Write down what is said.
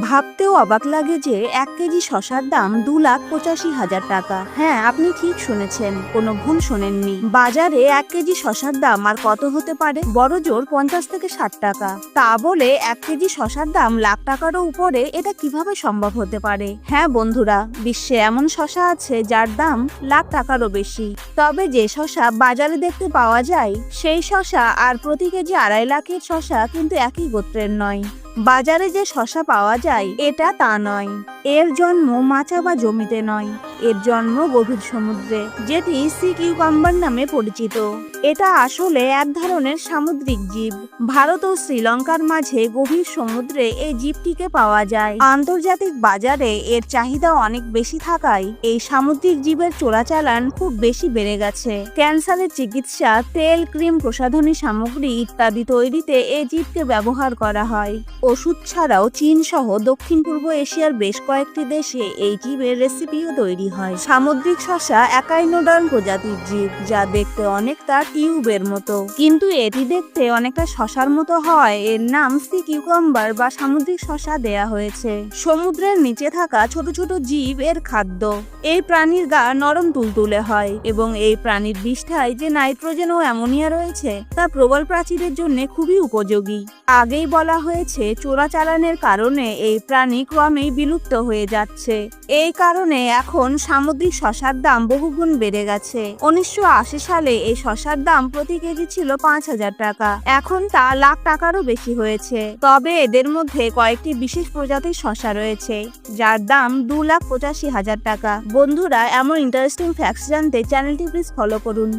ভাবতেও অবাক লাগে যে 1 কেজি শসার দাম 2,85,000 টাকা। হ্যাঁ, আপনি ঠিক শুনেছেন, কোনো ভুল শোনেননি। বাজারে 1 কেজি শসার দাম আর কত হতে পারে? বড়জোর 50 থেকে 60 টাকা। তা বলে 1 কেজি শসার দাম লাখ টাকারও উপরে, এটা কিভাবে সম্ভব হতে পারে? হ্যাঁ বন্ধুরা, বিশ্বে এমন শসা আছে যার দাম লাখ টাকারও বেশি। তবে যে শসা বাজারে দেখতে পাওয়া যায় সেই শসা আর প্রতি কেজি 2.5 লাখের শসা কিন্তু একই গোত্রের নয়। বাজারে যে শসা পাওয়া যায় এটা তা নয়। এর জন্ম মাচা বা জমিতে নয়, এর জন্ম গভীর সমুদ্রে, যেটি সি কিউকাম্বার নামে পরিচিত। এটা আসলে এক ধরনের সামুদ্রিক জীব। ভারত ও শ্রীলঙ্কার মাঝে গভীর সমুদ্রে এই জীবটিকে পাওয়া যায়। আন্তর্জাতিক বাজারে এর চাহিদা অনেক বেশি থাকায় এই সামুদ্রিক জীবের চোরাচালান খুব বেশি বেড়ে গেছে। ক্যান্সারের চিকিৎসা, তেল, ক্রিম, প্রসাধনী সামগ্রী ইত্যাদি তৈরিতে এই জীবকে ব্যবহার করা হয়। ওষুধ ছাড়াও চীন সহ দক্ষিণ পূর্ব এশিয়ার বেশ কয়েকটি দেশে এই জীবের রেসিপিও তৈরি হয়। সামুদ্রিক শসা একাইনোডার্ম প্রজাতির জীব, যা দেখতে অনেকটা টিউবের মতো, কিন্তু এটি দেখতে অনেকটা শসার মতো হয় এর নাম সি কিউকাম্বার বা সামুদ্রিক শসা দেয়া হয়েছে। সমুদ্রের নিচে থাকা ছোট ছোট জীব এর খাদ্য। এই প্রাণীর গা নরম তুলতুলে হয় এবং এই প্রাণীর বিষ্ঠায় যে নাইট্রোজেন ও অ্যামোনিয়া রয়েছে তা প্রবল প্রাচীরের জন্য খুবই উপযোগী। আগেই বলা হয়েছে, চোরাচালানের কারণে এই প্রাণী ক্রমেই বিলুপ্ত হয়ে যাচ্ছে। এই কারণে এখন সামুদ্রিক শসার দাম বহুগুণ বেড়ে গেছে। 1980 সালে এই শসার দাম প্রতি কেজি ছিল 5,000 টাকা, এখন তা লাখ টাকারও বেশি হয়েছে। তবে এদের মধ্যে কয়েকটি বিশেষ প্রজাতির শসা রয়েছে যার দাম 2,85,000 টাকা। বন্ধুরা, এমন ইন্টারেস্টিং ফ্যাক্টস জানতে চ্যানেলটি প্লিজ ফলো করুন।